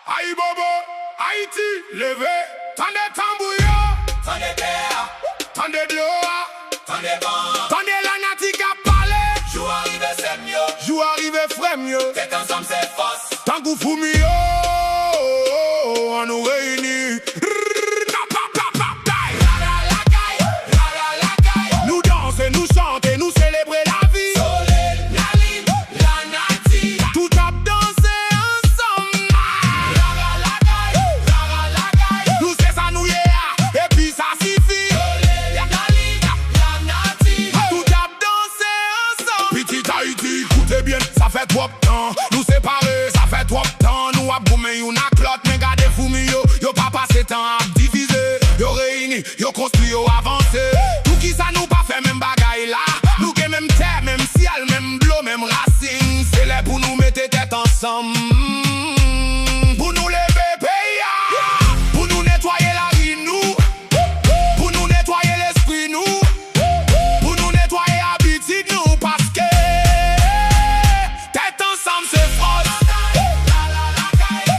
Aïe bobo, Haïti, levé. Tendez tambouyo, Tendez terre, tendez de l'eau, tendez vent. tendez la natique à parler. Jour arrivé c'est mieux, Jou arrive frère mieux. t'es ensemble c'est force. Tant qu'on fout mieux, on nous réunit. Nous danser, nous chanter, nous célébrer la vie. Soleil, la ligne, la nature. Tout a danser ensemble. Nous c'est ça nous yeah, et puis ça suffit. Soleil, la ligne, la nature. Tout a danser ensemble. Petit Haïti, écoutez bien, ça fait trop de temps. Nous séparer, ça fait trop de temps. Nous a boumé une clotte, mais gardez fou yo. Yo pas passé temps à diviser. Yo réuni, yo construit, yo avancé. Tout qui ça nous pas fait même bagaille là. Nous qui même terre, même ciel, même bleu, même racine. C'est là pour nous mettre tête ensemble. Pour nous lever pays. Pour nous nettoyer la vie nous. Pour nous nettoyer l'esprit nous. Pour nous nettoyer habitude nous. Parce que tête ensemble c'est force.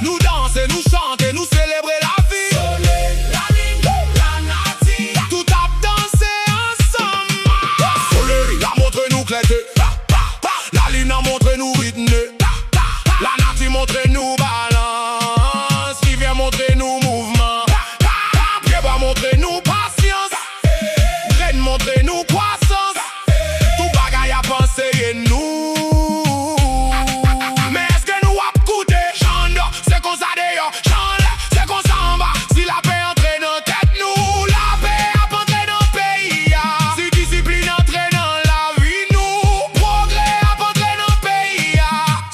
Nous danser, nous chanter, nous célébrer la vie. Soleil, la ligne, la nature. Tout a dansé ensemble. Soleil, la montre nous clété. La ligne a montré nous rythme. La nature montre nous balance. Qui vient montrer nous mouvement. Qui va montrer nous patience. Graine montrer nous croissance. Tout bagaille à penser et nous. Mais est-ce que nous a coûté? Chante, c'est qu'on ça d'ailleurs. Chante, c'est qu'on s'en va. Si la paix entre dans tête nous. La paix a pas entré dans le pays. Si discipline entre dans la vie nous. Progrès a pas entré dans le pays.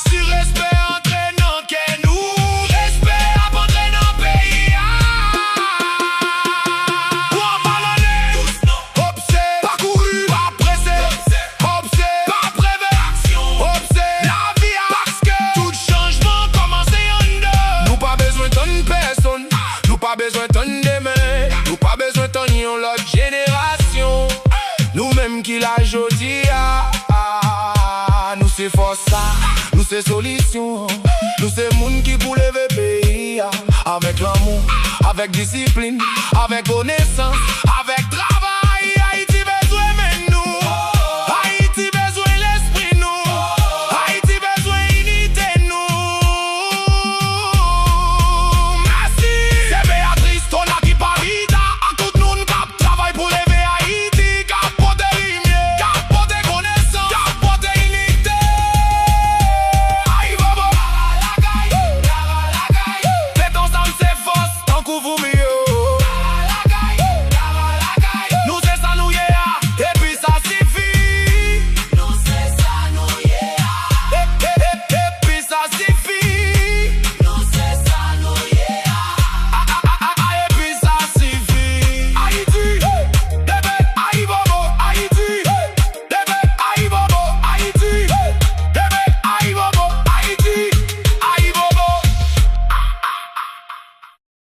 Si respect entre dans que nous. Respect a pas entré dans le pays. Pour abandonner, observe, pas couru, pas pressé. Observe, pas prévention. Observe, la vie parce que tout changement commence en deux. Nous pas besoin de personne. Nous pas besoin de demain. Nous pas besoin de l'autre génération. Nous-mêmes qui la jodi nous c'est force ça, nous c'est solution. Nous c'est monde qui pour lever pays. Avec l'amour, avec discipline, avec connaissance, avec